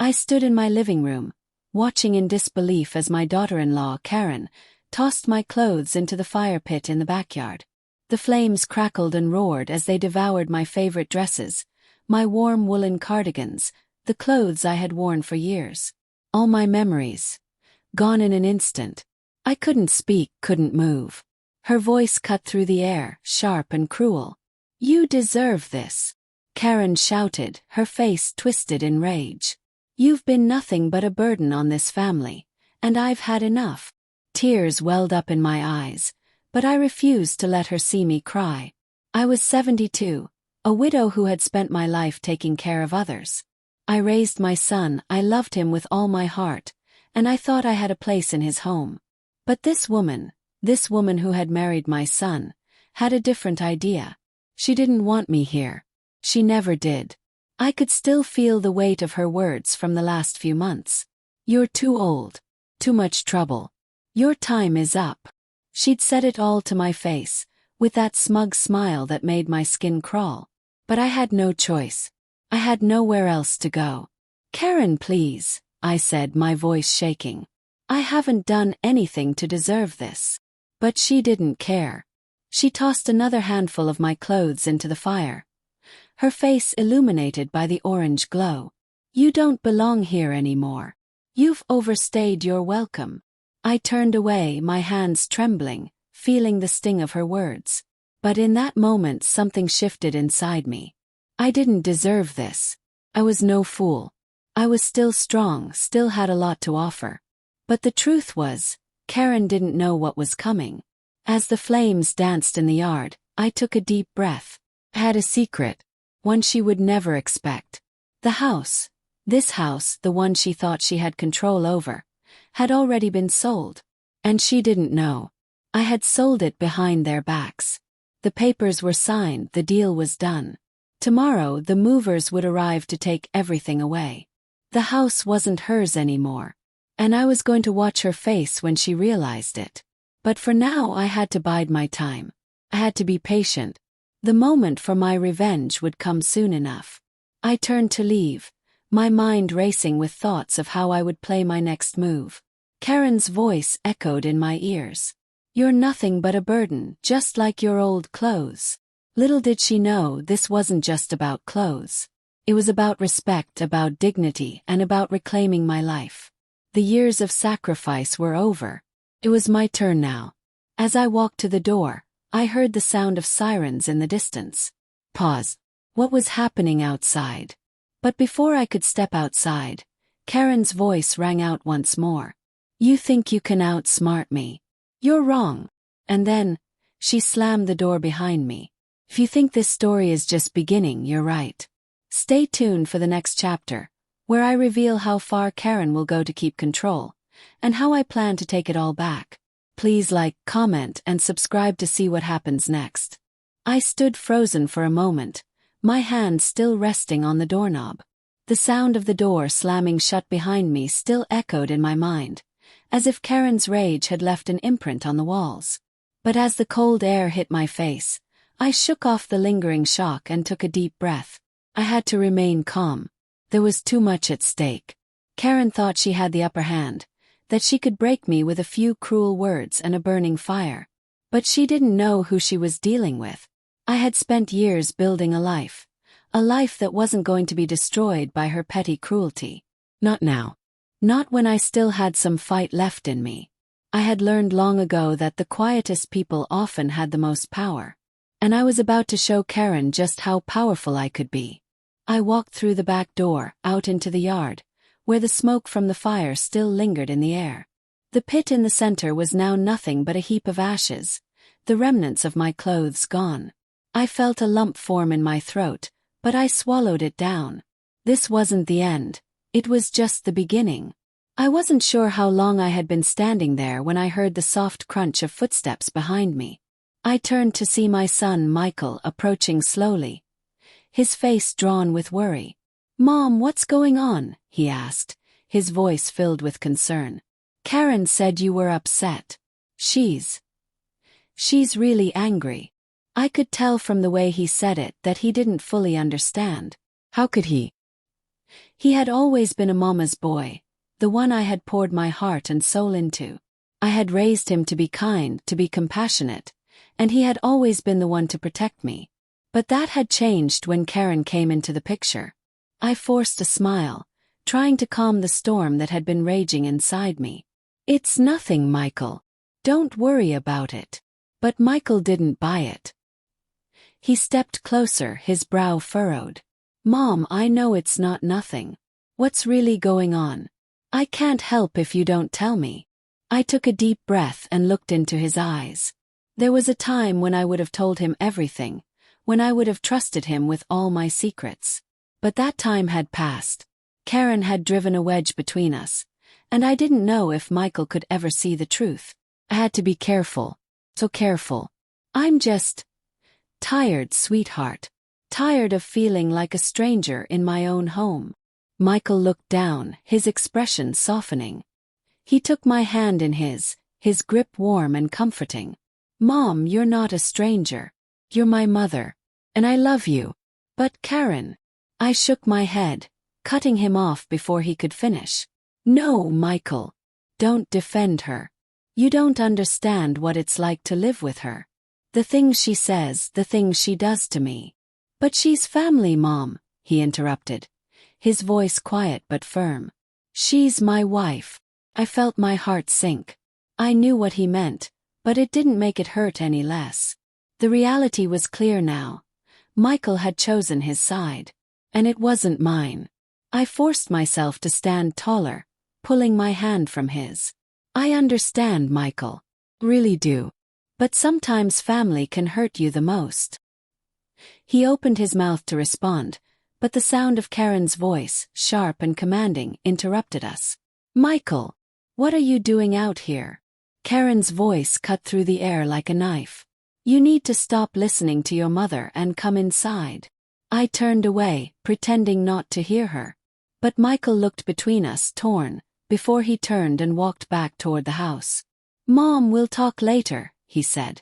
I stood in my living room, watching in disbelief as my daughter-in-law, Karen, tossed my clothes into the fire pit in the backyard. The flames crackled and roared as they devoured my favorite dresses, my warm woolen cardigans, the clothes I had worn for years. All my memories. Gone in an instant. I couldn't speak, couldn't move. Her voice cut through the air, sharp and cruel. "You deserve this," Karen shouted, her face twisted in rage. "You've been nothing but a burden on this family, and I've had enough." Tears welled up in my eyes, but I refused to let her see me cry. I was 72, a widow who had spent my life taking care of others. I raised my son, I loved him with all my heart, and I thought I had a place in his home. But this woman who had married my son, had a different idea. She didn't want me here. She never did. I could still feel the weight of her words from the last few months. "You're too old. Too much trouble. Your time is up." She'd said it all to my face, with that smug smile that made my skin crawl. But I had no choice. I had nowhere else to go. "Karen, please," I said, my voice shaking. "I haven't done anything to deserve this." But she didn't care. She tossed another handful of my clothes into the fire, her face illuminated by the orange glow. "You don't belong here anymore. You've overstayed your welcome." I turned away, my hands trembling, feeling the sting of her words. But in that moment something shifted inside me. I didn't deserve this. I was no fool. I was still strong, still had a lot to offer. But the truth was, Karen didn't know what was coming. As the flames danced in the yard, I took a deep breath. I had a secret, one she would never expect. The house, this house, the one she thought she had control over, had already been sold. And she didn't know. I had sold it behind their backs. The papers were signed, the deal was done. Tomorrow the movers would arrive to take everything away. The house wasn't hers anymore. And I was going to watch her face when she realized it. But for now I had to bide my time. I had to be patient. The moment for my revenge would come soon enough. I turned to leave, my mind racing with thoughts of how I would play my next move. Karen's voice echoed in my ears. "You're nothing but a burden, just like your old clothes." Little did she know this wasn't just about clothes. It was about respect, about dignity, and about reclaiming my life. The years of sacrifice were over. It was my turn now. As I walked to the door, I heard the sound of sirens in the distance. Pause. What was happening outside? But before I could step outside, Karen's voice rang out once more. "You think you can outsmart me? You're wrong." And then, she slammed the door behind me. "If you think this story is just beginning, you're right. Stay tuned for the next chapter, where I reveal how far Karen will go to keep control, and how I plan to take it all back. Please like, comment, and subscribe to see what happens next." I stood frozen for a moment, my hand still resting on the doorknob. The sound of the door slamming shut behind me still echoed in my mind, as if Karen's rage had left an imprint on the walls. But as the cold air hit my face, I shook off the lingering shock and took a deep breath. I had to remain calm. There was too much at stake. Karen thought she had the upper hand, that she could break me with a few cruel words and a burning fire. But she didn't know who she was dealing with. I had spent years building a life that wasn't going to be destroyed by her petty cruelty. Not now. Not when I still had some fight left in me. I had learned long ago that the quietest people often had the most power. And I was about to show Karen just how powerful I could be. I walked through the back door, out into the yard, where the smoke from the fire still lingered in the air. The pit in the center was now nothing but a heap of ashes, the remnants of my clothes gone. I felt a lump form in my throat, but I swallowed it down. This wasn't the end. It was just the beginning. I wasn't sure how long I had been standing there when I heard the soft crunch of footsteps behind me. I turned to see my son Michael approaching slowly, his face drawn with worry. "Mom, what's going on?" he asked, his voice filled with concern. "Karen said you were upset. She's really angry." I could tell from the way he said it that he didn't fully understand. How could he? He had always been a mama's boy, the one I had poured my heart and soul into. I had raised him to be kind, to be compassionate, and he had always been the one to protect me. But that had changed when Karen came into the picture. I forced a smile, trying to calm the storm that had been raging inside me. "It's nothing, Michael. Don't worry about it." But Michael didn't buy it. He stepped closer, his brow furrowed. "Mom, I know it's not nothing. What's really going on? I can't help if you don't tell me." I took a deep breath and looked into his eyes. There was a time when I would have told him everything, when I would have trusted him with all my secrets. But that time had passed. Karen had driven a wedge between us, and I didn't know if Michael could ever see the truth. I had to be careful, so careful. "I'm just tired, sweetheart. Tired of feeling like a stranger in my own home." Michael looked down, his expression softening. He took my hand in his grip warm and comforting. "Mom, you're not a stranger. You're my mother. And I love you." "But Karen..." I shook my head, cutting him off before he could finish. "No, Michael. Don't defend her. You don't understand what it's like to live with her. The things she says, the things she does to me." "But she's family, Mom," he interrupted, his voice quiet but firm. "She's my wife." I felt my heart sink. I knew what he meant, but it didn't make it hurt any less. The reality was clear now. Michael had chosen his side, and it wasn't mine. I forced myself to stand taller, pulling my hand from his. "I understand, Michael. Really do. But sometimes family can hurt you the most." He opened his mouth to respond, but the sound of Karen's voice, sharp and commanding, interrupted us. "Michael, what are you doing out here?" Karen's voice cut through the air like a knife. "You need to stop listening to your mother and come inside." I turned away, pretending not to hear her. But Michael looked between us, torn, before he turned and walked back toward the house. "Mom, we'll talk later," he said,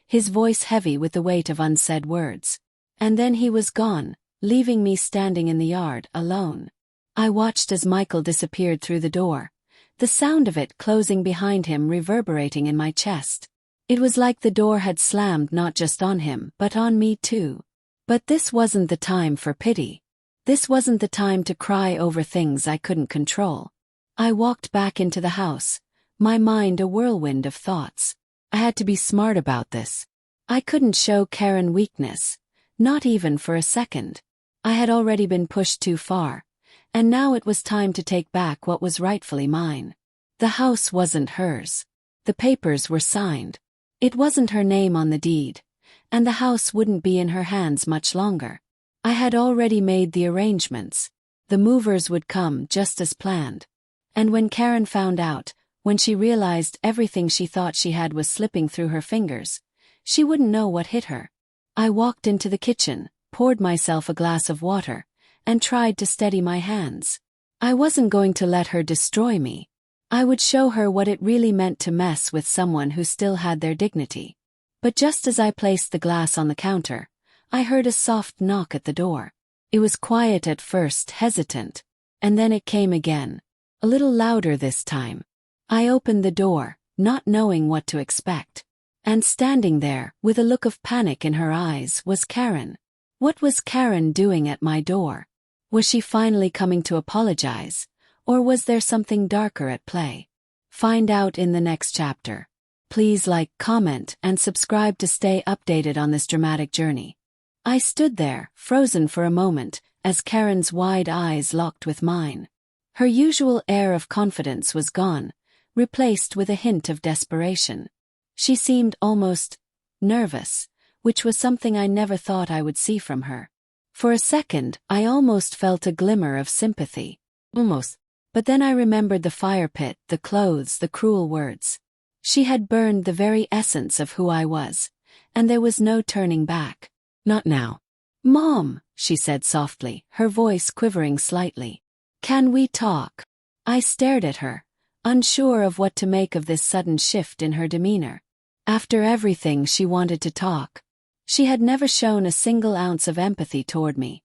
his voice heavy with the weight of unsaid words. And then he was gone, leaving me standing in the yard, alone. I watched as Michael disappeared through the door, the sound of it closing behind him reverberating in my chest. It was like the door had slammed not just on him but on me too. But this wasn't the time for pity. This wasn't the time to cry over things I couldn't control. I walked back into the house, my mind a whirlwind of thoughts. I had to be smart about this. I couldn't show Karen weakness, not even for a second. I had already been pushed too far, and now it was time to take back what was rightfully mine. The house wasn't hers. The papers were signed. It wasn't her name on the deed, and the house wouldn't be in her hands much longer. I had already made the arrangements. The movers would come just as planned. And when Karen found out, when she realized everything she thought she had was slipping through her fingers, she wouldn't know what hit her. I walked into the kitchen, poured myself a glass of water, and tried to steady my hands. I wasn't going to let her destroy me. I would show her what it really meant to mess with someone who still had their dignity. But just as I placed the glass on the counter, I heard a soft knock at the door. It was quiet at first, hesitant, and then it came again, a little louder this time. I opened the door, not knowing what to expect. And standing there, with a look of panic in her eyes, was Karen. What was Karen doing at my door? Was she finally coming to apologize, or was there something darker at play? Find out in the next chapter. Please like, comment, and subscribe to stay updated on this dramatic journey. I stood there, frozen for a moment, as Karen's wide eyes locked with mine. Her usual air of confidence was gone, replaced with a hint of desperation. She seemed almost nervous, which was something I never thought I would see from her. For a second, I almost felt a glimmer of sympathy. Almost. But then I remembered the fire pit, the clothes, the cruel words. She had burned the very essence of who I was, and there was no turning back. Not now. "Mom," she said softly, her voice quivering slightly. "Can we talk?" I stared at her, unsure of what to make of this sudden shift in her demeanor. After everything, she wanted to talk. She had never shown a single ounce of empathy toward me,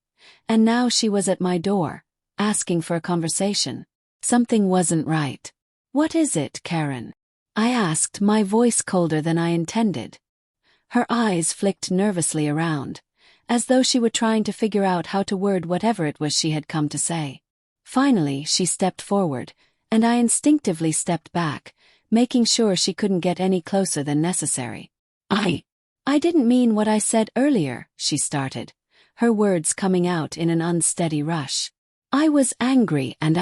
and now she was at my door, asking for a conversation. Something wasn't right. "What is it, Karen?" I asked, my voice colder than I intended. Her eyes flicked nervously around, as though she were trying to figure out how to word whatever it was she had come to say. Finally, she stepped forward, and I instinctively stepped back, making sure she couldn't get any closer than necessary. I didn't mean what I said earlier," she started, her words coming out in an unsteady rush. "I was angry and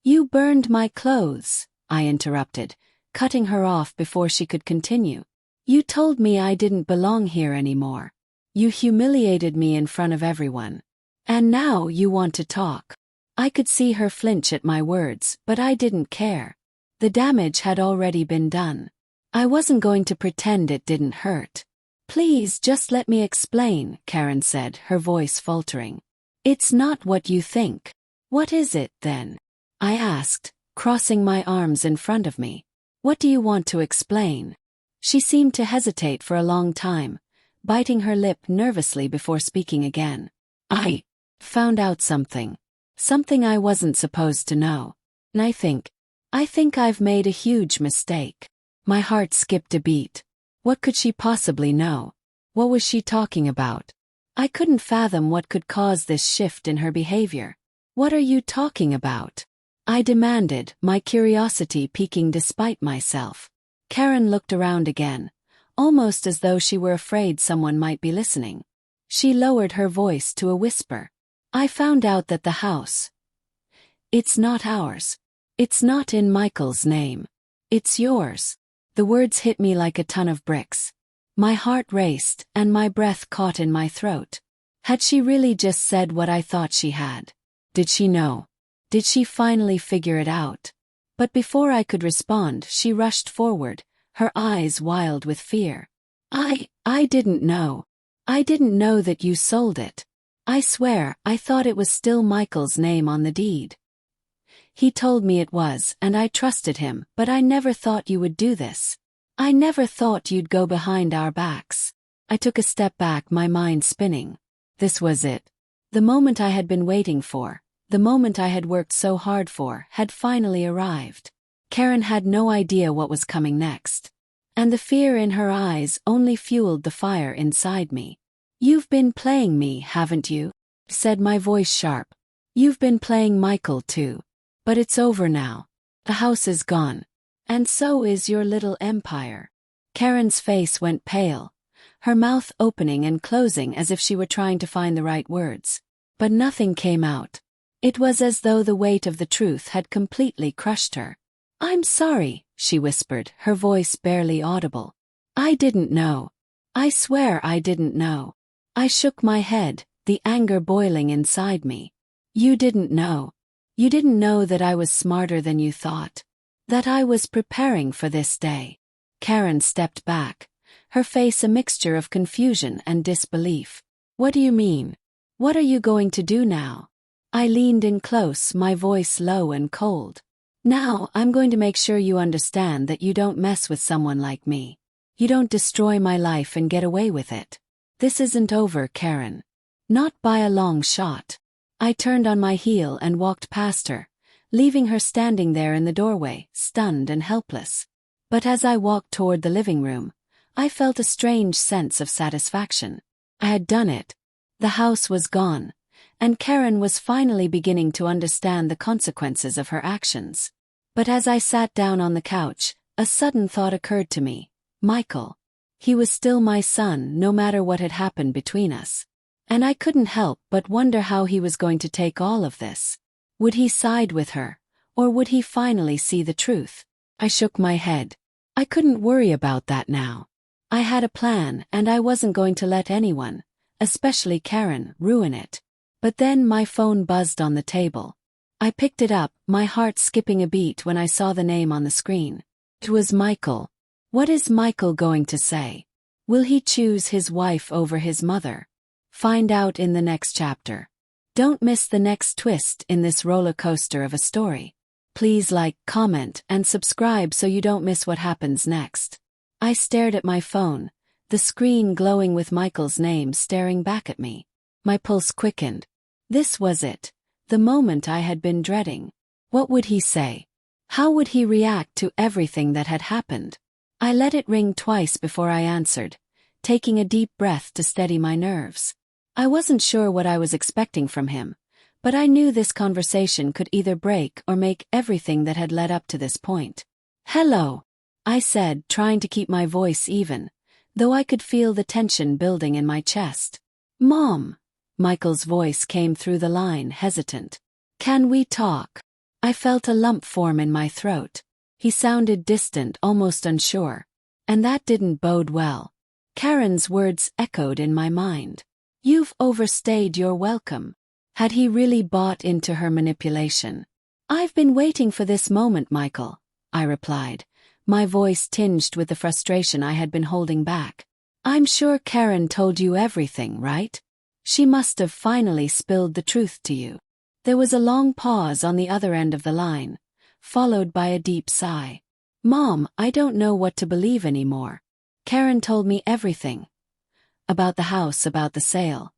You burned my clothes," I interrupted, cutting her off before she could continue. "You told me I didn't belong here anymore. You humiliated me in front of everyone. And now you want to talk." I could see her flinch at my words, but I didn't care. The damage had already been done. I wasn't going to pretend it didn't hurt. "Please just let me explain," Karen said, her voice faltering. "It's not what you think." "What is it, then?" I asked, crossing my arms in front of me. "What do you want to explain?" She seemed to hesitate for a long time, biting her lip nervously before speaking again. "I found out something. Something I wasn't supposed to know. And I think I've made a huge mistake." My heart skipped a beat. What could she possibly know? What was she talking about? I couldn't fathom what could cause this shift in her behavior. "What are you talking about?" I demanded, my curiosity piquing despite myself. Karen looked around again, almost as though she were afraid someone might be listening. She lowered her voice to a whisper. "I found out that the house, it's not ours. It's not in Michael's name. It's yours." The words hit me like a ton of bricks. My heart raced, and my breath caught in my throat. Had she really just said what I thought she had? Did she know? Did she finally figure it out? But before I could respond, she rushed forward, her eyes wild with fear. I didn't know. I didn't know that you sold it. I swear, I thought it was still Michael's name on the deed. He told me it was, and I trusted him, but I never thought you would do this. I never thought you'd go behind our backs." I took a step back, my mind spinning. This was it. The moment I had been waiting for, the moment I had worked so hard for, had finally arrived. Karen had no idea what was coming next. And the fear in her eyes only fueled the fire inside me. "You've been playing me, haven't you?" said my voice sharp. "You've been playing Michael too. But it's over now. The house is gone. And so is your little empire." Karen's face went pale, her mouth opening and closing as if she were trying to find the right words. But nothing came out. It was as though the weight of the truth had completely crushed her. "I'm sorry," she whispered, her voice barely audible. "I didn't know. I swear I didn't know." I shook my head, the anger boiling inside me. "You didn't know. You didn't know that I was smarter than you thought. That I was preparing for this day." Karen stepped back, her face a mixture of confusion and disbelief. "What do you mean? What are you going to do now?" I leaned in close, my voice low and cold. "Now, I'm going to make sure you understand that you don't mess with someone like me. You don't destroy my life and get away with it. This isn't over, Karen. Not by a long shot." I turned on my heel and walked past her, leaving her standing there in the doorway, stunned and helpless. But as I walked toward the living room, I felt a strange sense of satisfaction. I had done it. The house was gone, and Karen was finally beginning to understand the consequences of her actions. But as I sat down on the couch, a sudden thought occurred to me. Michael. He was still my son, no matter what had happened between us. And I couldn't help but wonder how he was going to take all of this. Would he side with her, or would he finally see the truth? I shook my head. I couldn't worry about that now. I had a plan, and I wasn't going to let anyone, especially Karen, ruin it. But then my phone buzzed on the table. I picked it up, my heart skipping a beat when I saw the name on the screen. It was Michael. What is Michael going to say? Will he choose his wife over his mother? Find out in the next chapter. Don't miss the next twist in this roller coaster of a story. Please like, comment, and subscribe so you don't miss what happens next. I stared at my phone, the screen glowing with Michael's name staring back at me. My pulse quickened. This was it. The moment I had been dreading. What would he say? How would he react to everything that had happened? I let it ring twice before I answered, taking a deep breath to steady my nerves. I wasn't sure what I was expecting from him, but I knew this conversation could either break or make everything that had led up to this point. "Hello," I said, trying to keep my voice even, though I could feel the tension building in my chest. "Mom," Michael's voice came through the line, hesitant. "Can we talk?" I felt a lump form in my throat. He sounded distant, almost unsure. And that didn't bode well. Karen's words echoed in my mind. "You've overstayed your welcome." Had he really bought into her manipulation? "I've been waiting for this moment, Michael," I replied, my voice tinged with the frustration I had been holding back. "I'm sure Karen told you everything, right? She must have finally spilled the truth to you." There was a long pause on the other end of the line, followed by a deep sigh. "Mom, I don't know what to believe anymore. Karen told me everything. About the house, about the sale.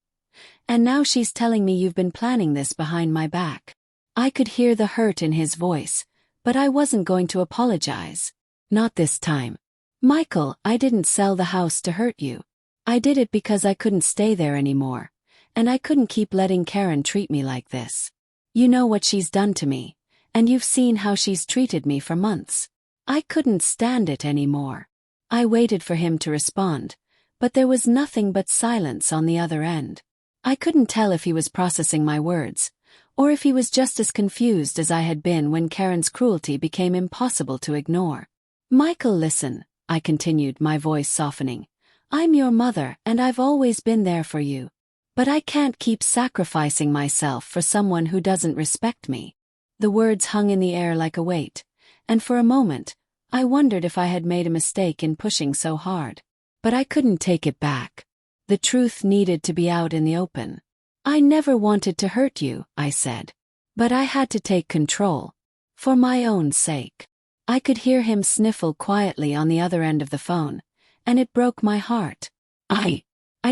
And now she's telling me you've been planning this behind my back." I could hear the hurt in his voice, but I wasn't going to apologize. Not this time. "Michael, I didn't sell the house to hurt you. I did it because I couldn't stay there anymore, and I couldn't keep letting Karen treat me like this. You know what she's done to me, and you've seen how she's treated me for months. I couldn't stand it anymore." I waited for him to respond, but there was nothing but silence on the other end. I couldn't tell if he was processing my words, or if he was just as confused as I had been when Karen's cruelty became impossible to ignore. "Michael, listen," I continued, my voice softening. "I'm your mother and I've always been there for you. But I can't keep sacrificing myself for someone who doesn't respect me." The words hung in the air like a weight, and for a moment, I wondered if I had made a mistake in pushing so hard. But I couldn't take it back. The truth needed to be out in the open. "I never wanted to hurt you," I said. "But I had to take control. For my own sake." I could hear him sniffle quietly on the other end of the phone, and it broke my heart. I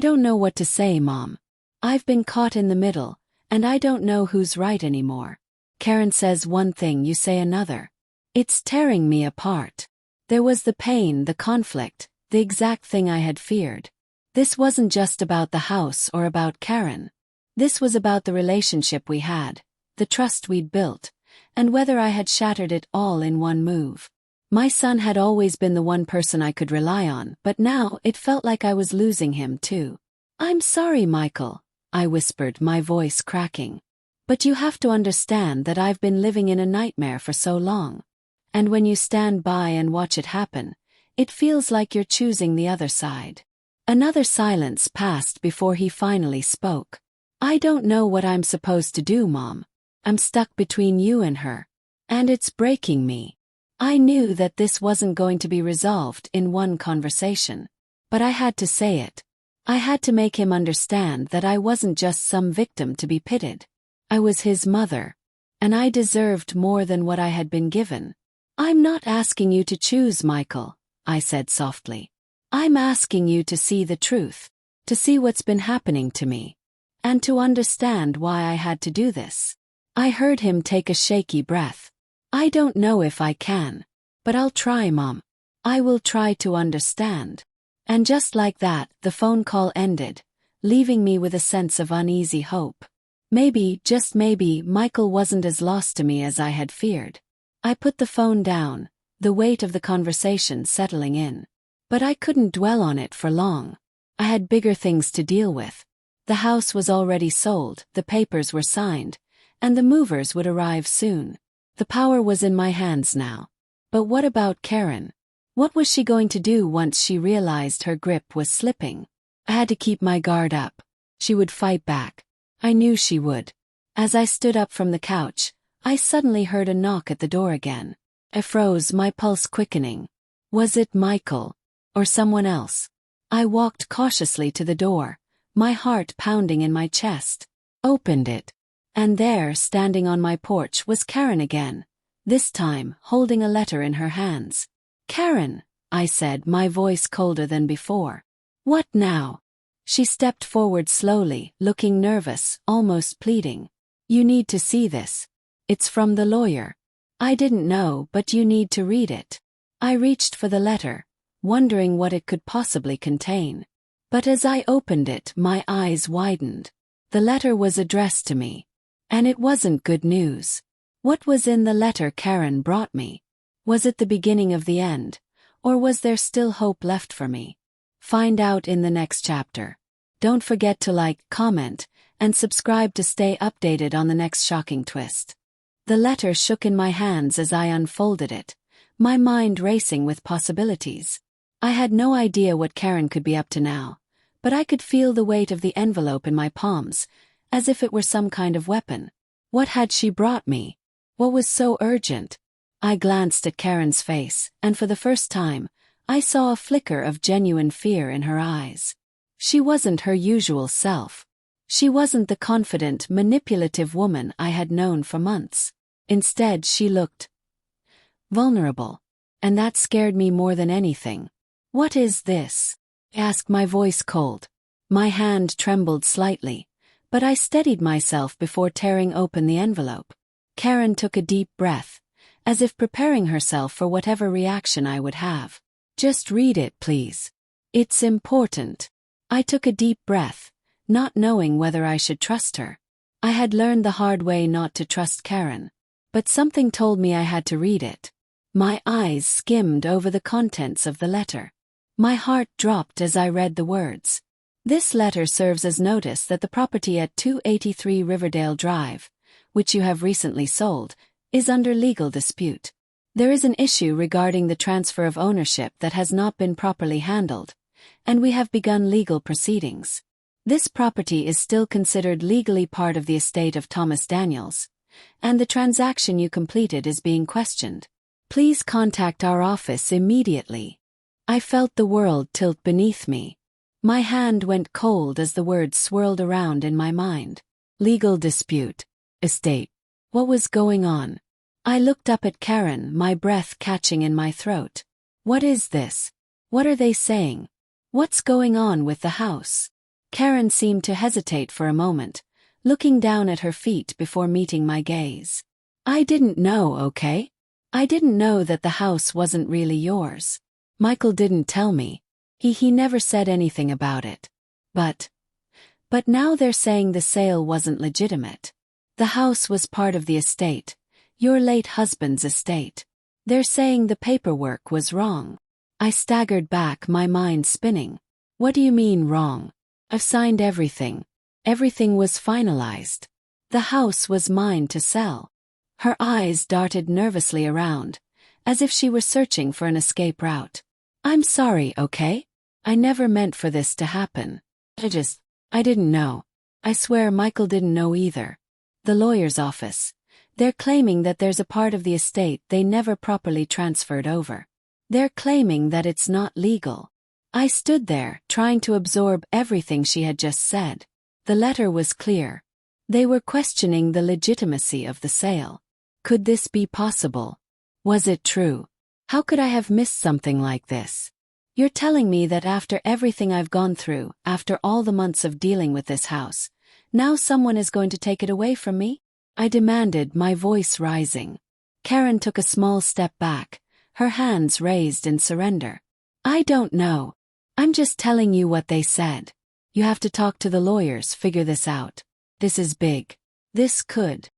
don't know what to say, Mom. I've been caught in the middle, and I don't know who's right anymore. Karen says one thing, you say another. It's tearing me apart." There was the pain, the conflict, the exact thing I had feared. This wasn't just about the house or about Karen. This was about the relationship we had, the trust we'd built, and whether I had shattered it all in one move. My son had always been the one person I could rely on, but now it felt like I was losing him too. "I'm sorry, Michael," I whispered, my voice cracking. "But you have to understand that I've been living in a nightmare for so long. And when you stand by and watch it happen, it feels like you're choosing the other side." Another silence passed before he finally spoke. "I don't know what I'm supposed to do, Mom. I'm stuck between you and her. And it's breaking me." I knew that this wasn't going to be resolved in one conversation. But I had to say it. I had to make him understand that I wasn't just some victim to be pitied. I was his mother. And I deserved more than what I had been given. "I'm not asking you to choose, Michael," I said softly. "I'm asking you to see the truth, to see what's been happening to me, and to understand why I had to do this." I heard him take a shaky breath. "I don't know if I can. But I'll try, Mom. I will try to understand." And just like that, the phone call ended, leaving me with a sense of uneasy hope. Maybe, just maybe, Michael wasn't as lost to me as I had feared. I put the phone down, the weight of the conversation settling in. But I couldn't dwell on it for long. I had bigger things to deal with. The house was already sold, the papers were signed, and the movers would arrive soon. The power was in my hands now. But what about Karen? What was she going to do once she realized her grip was slipping? I had to keep my guard up. She would fight back. I knew she would. As I stood up from the couch, I suddenly heard a knock at the door again. I froze, my pulse quickening. Was it Michael? Or someone else? I walked cautiously to the door, my heart pounding in my chest. Opened it. And there, standing on my porch, was Karen again, this time holding a letter in her hands. "Karen," I said, my voice colder than before. "What now?" She stepped forward slowly, looking nervous, almost pleading. You need to see this. It's from the lawyer. I didn't know, but you need to read it. I reached for the letter, wondering what it could possibly contain. But as I opened it, my eyes widened. The letter was addressed to me. And it wasn't good news. What was in the letter Karen brought me? Was it the beginning of the end? Or was there still hope left for me? Find out in the next chapter. Don't forget to like, comment, and subscribe to stay updated on the next shocking twist. The letter shook in my hands as I unfolded it, my mind racing with possibilities. I had no idea what Karen could be up to now, but I could feel the weight of the envelope in my palms, as if it were some kind of weapon. What had she brought me? What was so urgent? I glanced at Karen's face, and for the first time, I saw a flicker of genuine fear in her eyes. She wasn't her usual self. She wasn't the confident, manipulative woman I had known for months. Instead, she looked vulnerable. And that scared me more than anything. "What is this?" I asked, my voice cold. My hand trembled slightly, but I steadied myself before tearing open the envelope. Karen took a deep breath, as if preparing herself for whatever reaction I would have. "Just read it, please. It's important." I took a deep breath, not knowing whether I should trust her. I had learned the hard way not to trust Karen, but something told me I had to read it. My eyes skimmed over the contents of the letter. My heart dropped as I read the words. "This letter serves as notice that the property at 283 Riverdale Drive, which you have recently sold, is under legal dispute. There is an issue regarding the transfer of ownership that has not been properly handled, and we have begun legal proceedings. This property is still considered legally part of the estate of Thomas Daniels, and the transaction you completed is being questioned. Please contact our office immediately." I felt the world tilt beneath me. My hand went cold as the words swirled around in my mind. Legal dispute. Estate. What was going on? I looked up at Karen, my breath catching in my throat. What is this? What are they saying? What's going on with the house? Karen seemed to hesitate for a moment, looking down at her feet before meeting my gaze. "I didn't know, okay? I didn't know that the house wasn't really yours. Michael didn't tell me. He never said anything about it. But now they're saying the sale wasn't legitimate. The house was part of the estate, your late husband's estate. They're saying the paperwork was wrong." I staggered back, my mind spinning. "What do you mean wrong? I've signed everything. Everything was finalized. The house was mine to sell." Her eyes darted nervously around, as if she were searching for an escape route. "I'm sorry, okay? I never meant for this to happen. I didn't know. I swear Michael didn't know either. The lawyer's office. They're claiming that there's a part of the estate they never properly transferred over. They're claiming that it's not legal." I stood there, trying to absorb everything she had just said. The letter was clear. They were questioning the legitimacy of the sale. Could this be possible? Was it true? How could I have missed something like this? "You're telling me that after everything I've gone through, after all the months of dealing with this house, now someone is going to take it away from me?" I demanded, my voice rising. Karen took a small step back, her hands raised in surrender. "I don't know. I'm just telling you what they said. You have to talk to the lawyers, figure this out. This is big. This could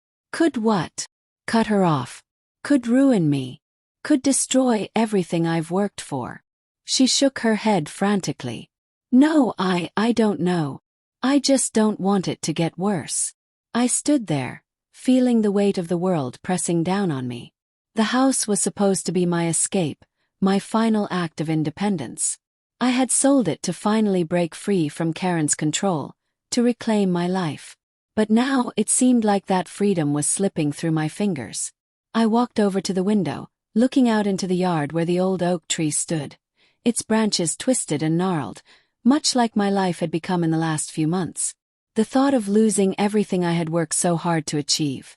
what? Cut her off. Could ruin me. Could destroy everything I've worked for." She shook her head frantically. "No, I don't know. I just don't want it to get worse." I stood there, feeling the weight of the world pressing down on me. The house was supposed to be my escape, my final act of independence. I had sold it to finally break free from Karen's control, to reclaim my life. But now it seemed like that freedom was slipping through my fingers. I walked over to the window, looking out into the yard where the old oak tree stood, its branches twisted and gnarled, much like my life had become in the last few months. The thought of losing everything I had worked so hard to achieve.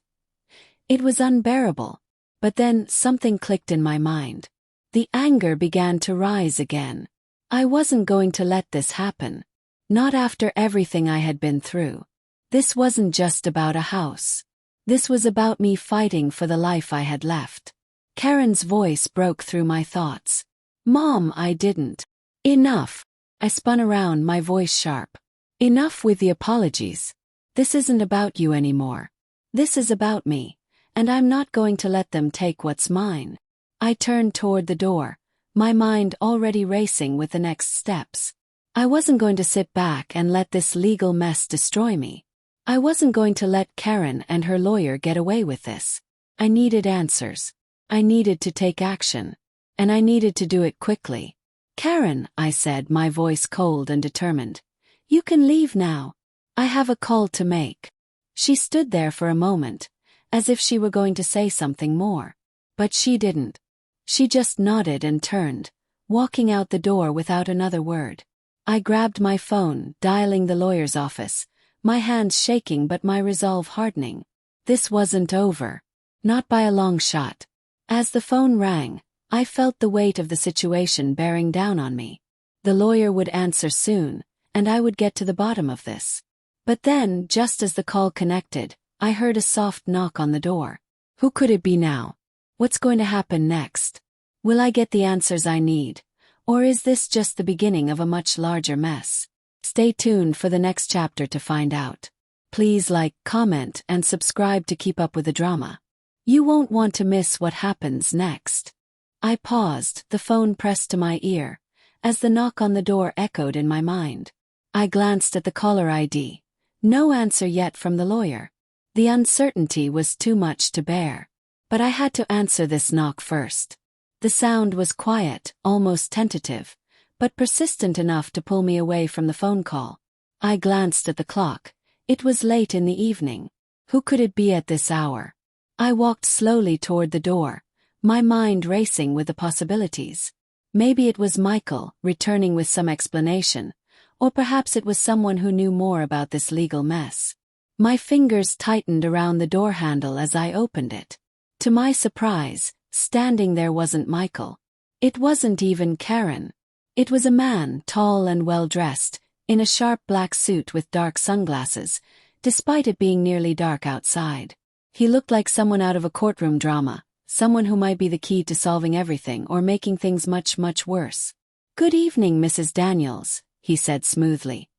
It was unbearable. But then something clicked in my mind. The anger began to rise again. I wasn't going to let this happen. Not after everything I had been through. This wasn't just about a house. This was about me fighting for the life I had left. Karen's voice broke through my thoughts. Mom, I didn't. Enough. I spun around, my voice sharp. Enough with the apologies. This isn't about you anymore. This is about me, and I'm not going to let them take what's mine. I turned toward the door, my mind already racing with the next steps. I wasn't going to sit back and let this legal mess destroy me. I wasn't going to let Karen and her lawyer get away with this. I needed answers. I needed to take action. And I needed to do it quickly. Karen, I said, my voice cold and determined. You can leave now. I have a call to make. She stood there for a moment, as if she were going to say something more. But she didn't. She just nodded and turned, walking out the door without another word. I grabbed my phone, dialing the lawyer's office, my hands shaking but my resolve hardening. This wasn't over. Not by a long shot. As the phone rang, I felt the weight of the situation bearing down on me. The lawyer would answer soon, and I would get to the bottom of this. But then, just as the call connected, I heard a soft knock on the door. Who could it be now? What's going to happen next? Will I get the answers I need? Or is this just the beginning of a much larger mess? Stay tuned for the next chapter to find out. Please like, comment, and subscribe to keep up with the drama. You won't want to miss what happens next. I paused, the phone pressed to my ear, as the knock on the door echoed in my mind. I glanced at the caller ID. No answer yet from the lawyer. The uncertainty was too much to bear. But I had to answer this knock first. The sound was quiet, almost tentative, but persistent enough to pull me away from the phone call. I glanced at the clock. It was late in the evening. Who could it be at this hour? I walked slowly toward the door, my mind racing with the possibilities. Maybe it was Michael, returning with some explanation, or perhaps it was someone who knew more about this legal mess. My fingers tightened around the door handle as I opened it. To my surprise, standing there wasn't Michael. It wasn't even Karen. It was a man, tall and well-dressed, in a sharp black suit with dark sunglasses, despite it being nearly dark outside. He looked like someone out of a courtroom drama, someone who might be the key to solving everything or making things much, much worse. "Good evening, Mrs. Daniels," he said smoothly.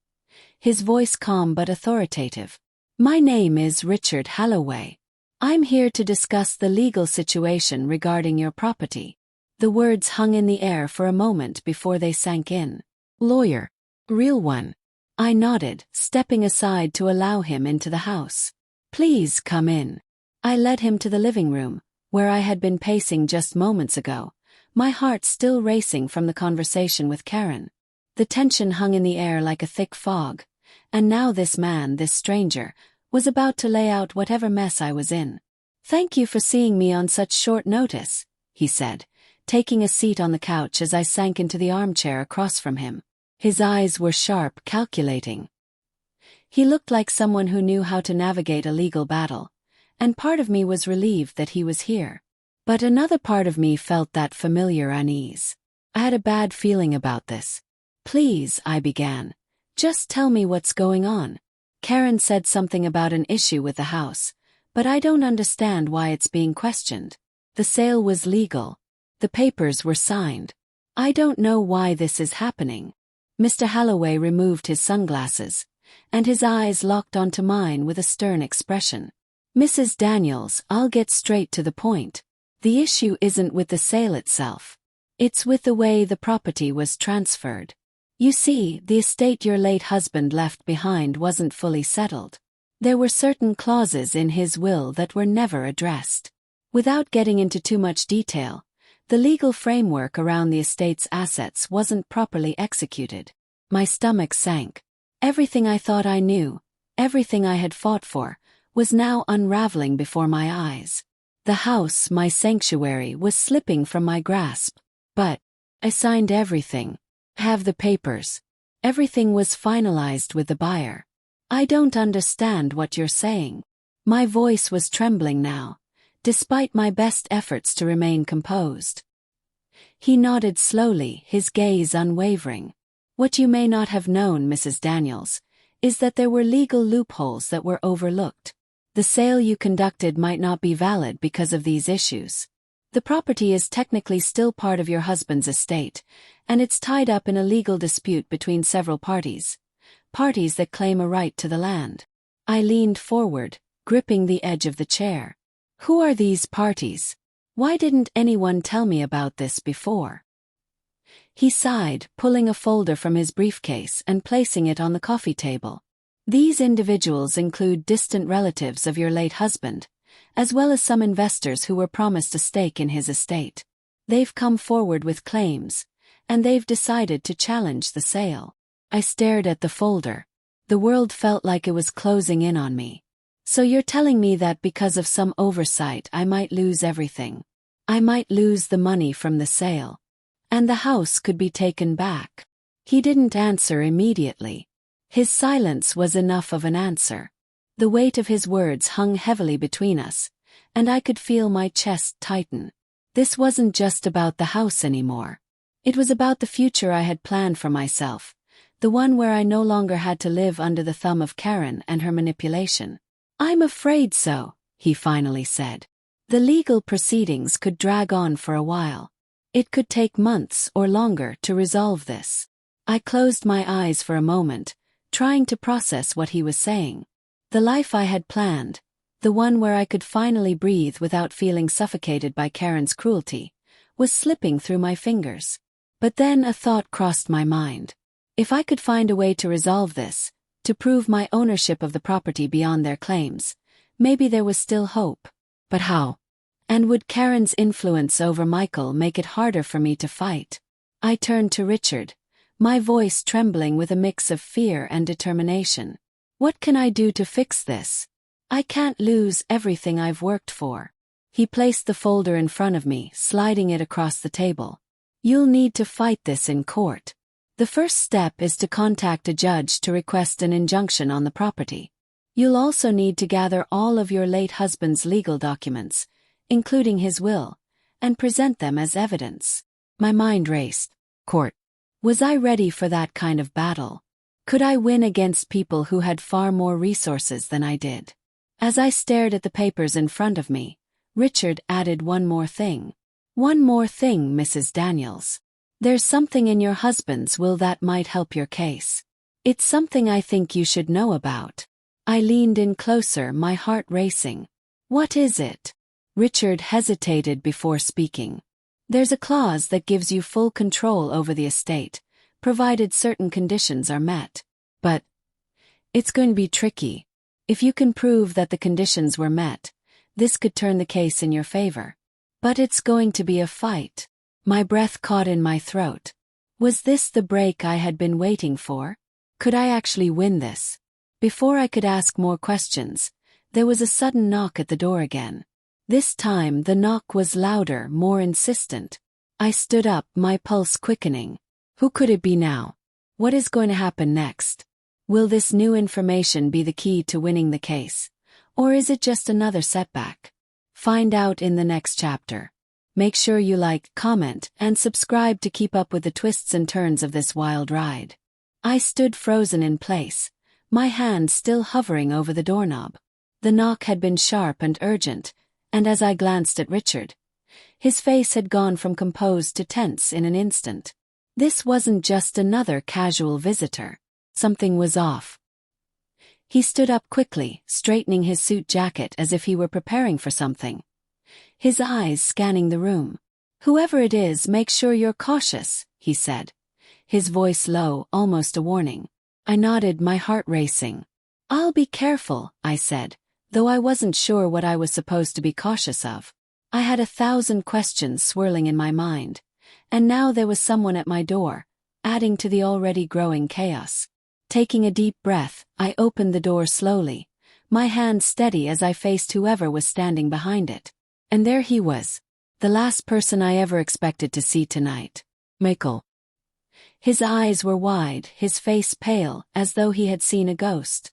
His voice calm but authoritative. "My name is Richard Halloway. I'm here to discuss the legal situation regarding your property." The words hung in the air for a moment before they sank in. "Lawyer. Real one." I nodded, stepping aside to allow him into the house. "Please come in." I led him to the living room, where I had been pacing just moments ago, my heart still racing from the conversation with Karen. The tension hung in the air like a thick fog, and now this man, this stranger, was about to lay out whatever mess I was in. "Thank you for seeing me on such short notice," he said, taking a seat on the couch as I sank into the armchair across from him. His eyes were sharp, calculating. He looked like someone who knew how to navigate a legal battle, and part of me was relieved that he was here. But another part of me felt that familiar unease. I had a bad feeling about this. "Please," I began. "Just tell me what's going on." Karen said something about an issue with the house, but I don't understand why it's being questioned. The sale was legal. The papers were signed. I don't know why this is happening. Mr. Halloway removed his sunglasses, and his eyes locked onto mine with a stern expression. "Mrs. Daniels, I'll get straight to the point. The issue isn't with the sale itself. It's with the way the property was transferred. You see, the estate your late husband left behind wasn't fully settled. There were certain clauses in his will that were never addressed. Without getting into too much detail, the legal framework around the estate's assets wasn't properly executed." My stomach sank. Everything I thought I knew, everything I had fought for, was now unraveling before my eyes. The house, my sanctuary, was slipping from my grasp. "But I signed everything. Have the papers. Everything was finalized with the buyer." "I don't understand what you're saying." My voice was trembling now, despite my best efforts to remain composed. He nodded slowly, his gaze unwavering. "What you may not have known, Mrs. Daniels, is that there were legal loopholes that were overlooked. The sale you conducted might not be valid because of these issues. The property is technically still part of your husband's estate, and it's tied up in a legal dispute between several parties that claim a right to the land. I leaned forward, gripping the edge of the chair. Who are these parties? Why didn't anyone tell me about this before? He sighed, pulling a folder from his briefcase and placing it on the coffee table. These individuals include distant relatives of your late husband, as well as some investors who were promised a stake in his estate. They've come forward with claims, and they've decided to challenge the sale. I stared at the folder. The world felt like it was closing in on me. So you're telling me that because of some oversight I might lose everything. I might lose the money from the sale. And the house could be taken back. He didn't answer immediately. His silence was enough of an answer. The weight of his words hung heavily between us, and I could feel my chest tighten. This wasn't just about the house anymore. It was about the future I had planned for myself, the one where I no longer had to live under the thumb of Karen and her manipulation. "I'm afraid so," he finally said. The legal proceedings could drag on for a while. It could take months or longer to resolve this. I closed my eyes for a moment, trying to process what he was saying. The life I had planned, the one where I could finally breathe without feeling suffocated by Karen's cruelty, was slipping through my fingers. But then a thought crossed my mind. If I could find a way to resolve this, to prove my ownership of the property beyond their claims, maybe there was still hope. But how? And would Karen's influence over Michael make it harder for me to fight? I turned to Richard, my voice trembling with a mix of fear and determination. What can I do to fix this? I can't lose everything I've worked for. He placed the folder in front of me, sliding it across the table. You'll need to fight this in court. The first step is to contact a judge to request an injunction on the property. You'll also need to gather all of your late husband's legal documents, including his will, and present them as evidence. My mind raced. Court. Was I ready for that kind of battle? Could I win against people who had far more resources than I did? As I stared at the papers in front of me, Richard added one more thing. One more thing, Mrs. Daniels. There's something in your husband's will that might help your case. It's something I think you should know about. I leaned in closer, my heart racing. What is it? Richard hesitated before speaking. There's a clause that gives you full control over the estate, provided certain conditions are met. But it's going to be tricky. If you can prove that the conditions were met, this could turn the case in your favor. But it's going to be a fight. My breath caught in my throat. Was this the break I had been waiting for? Could I actually win this? Before I could ask more questions, there was a sudden knock at the door again. This time the knock was louder, more insistent. I stood up, my pulse quickening. Who could it be now? What is going to happen next? Will this new information be the key to winning the case? Or is it just another setback? Find out in the next chapter. Make sure you like, comment, and subscribe to keep up with the twists and turns of this wild ride. I stood frozen in place, my hand still hovering over the doorknob. The knock had been sharp and urgent, and as I glanced at Richard, his face had gone from composed to tense in an instant. This wasn't just another casual visitor. Something was off. He stood up quickly, straightening his suit jacket as if he were preparing for something. His eyes scanning the room. "Whoever it is, make sure you're cautious," he said, his voice low, almost a warning. I nodded, my heart racing. "I'll be careful," I said, though I wasn't sure what I was supposed to be cautious of. I had 1,000 questions swirling in my mind, and now there was someone at my door, adding to the already growing chaos. Taking a deep breath, I opened the door slowly, my hand steady as I faced whoever was standing behind it. And there he was, the last person I ever expected to see tonight. Michael. His eyes were wide, his face pale, as though he had seen a ghost.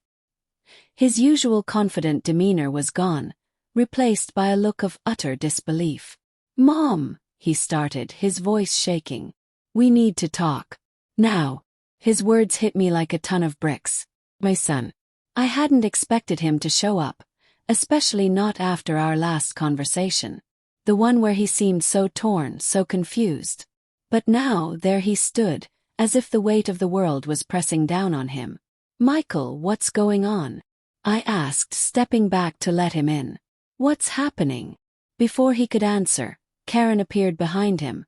His usual confident demeanor was gone, replaced by a look of utter disbelief. "Mom," he started, his voice shaking. "We need to talk. Now." His words hit me like a ton of bricks. My son. I hadn't expected him to show up, especially not after our last conversation. The one where he seemed so torn, so confused. But now there he stood, as if the weight of the world was pressing down on him. Michael, what's going on? I asked, stepping back to let him in. What's happening? Before he could answer, Karen appeared behind him,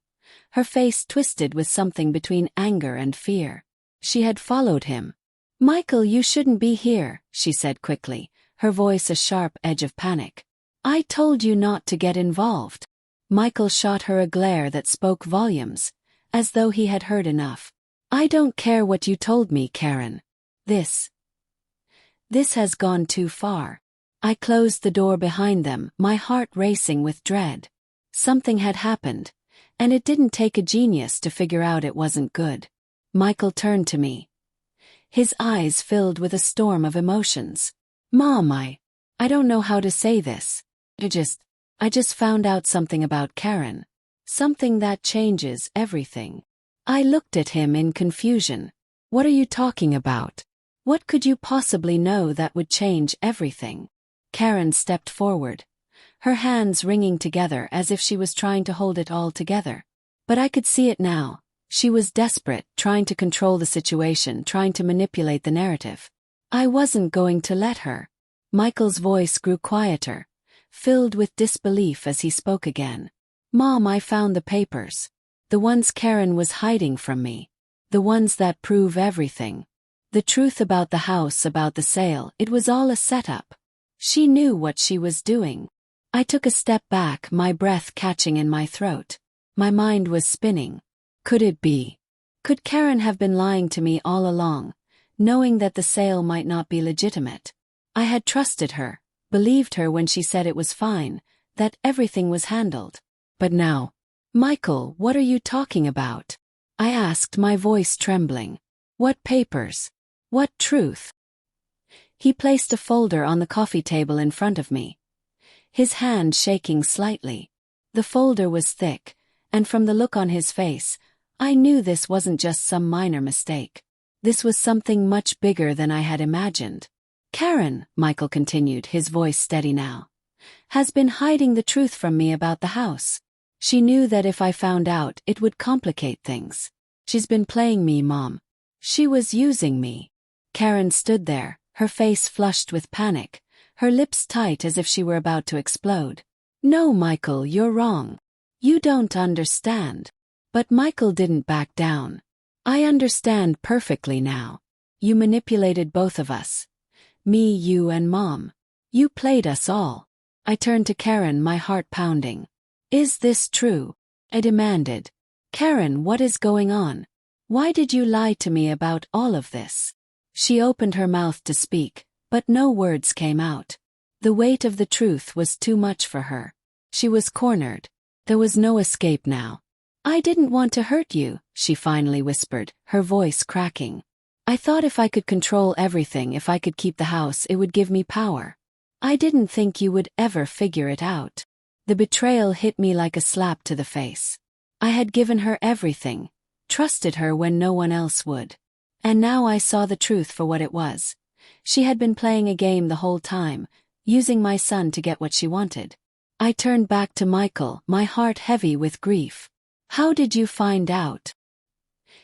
her face twisted with something between anger and fear. She had followed him. Michael, you shouldn't be here, she said quickly, her voice a sharp edge of panic. I told you not to get involved. Michael shot her a glare that spoke volumes, as though he had heard enough. I don't care what you told me, Karen. This has gone too far. I closed the door behind them, my heart racing with dread. Something had happened, and it didn't take a genius to figure out it wasn't good. Michael turned to me, his eyes filled with a storm of emotions. Mom, I don't know how to say this. I just found out something about Karen. Something that changes everything. I looked at him in confusion. What are you talking about? What could you possibly know that would change everything? Karen stepped forward, her hands wringing together as if she was trying to hold it all together. But I could see it now. She was desperate, trying to control the situation, trying to manipulate the narrative. I wasn't going to let her. Michael's voice grew quieter, filled with disbelief as he spoke again. Mom, I found the papers. The ones Karen was hiding from me. The ones that prove everything. The truth about the house, about the sale, it was all a setup. She knew what she was doing. I took a step back, my breath catching in my throat. My mind was spinning. Could it be? Could Karen have been lying to me all along, knowing that the sale might not be legitimate? I had trusted her, believed her when she said it was fine, that everything was handled. But now, Michael, what are you talking about? I asked, my voice trembling. What papers? What truth? He placed a folder on the coffee table in front of me, his hand shaking slightly. The folder was thick, and from the look on his face, I knew this wasn't just some minor mistake. This was something much bigger than I had imagined. Karen, Michael continued, his voice steady now, has been hiding the truth from me about the house. She knew that if I found out, it would complicate things. She's been playing me, Mom. She was using me. Karen stood there, her face flushed with panic, her lips tight as if she were about to explode. No, Michael, you're wrong. You don't understand. But Michael didn't back down. I understand perfectly now. You manipulated both of us. Me, you, and Mom. You played us all. I turned to Karen, my heart pounding. Is this true? I demanded. Karen, what is going on? Why did you lie to me about all of this? She opened her mouth to speak, but no words came out. The weight of the truth was too much for her. She was cornered. There was no escape now. I didn't want to hurt you, she finally whispered, her voice cracking. I thought if I could control everything, if I could keep the house, it would give me power. I didn't think you would ever figure it out. The betrayal hit me like a slap to the face. I had given her everything, trusted her when no one else would. And now I saw the truth for what it was. She had been playing a game the whole time, using my son to get what she wanted. I turned back to Michael, my heart heavy with grief. How did you find out?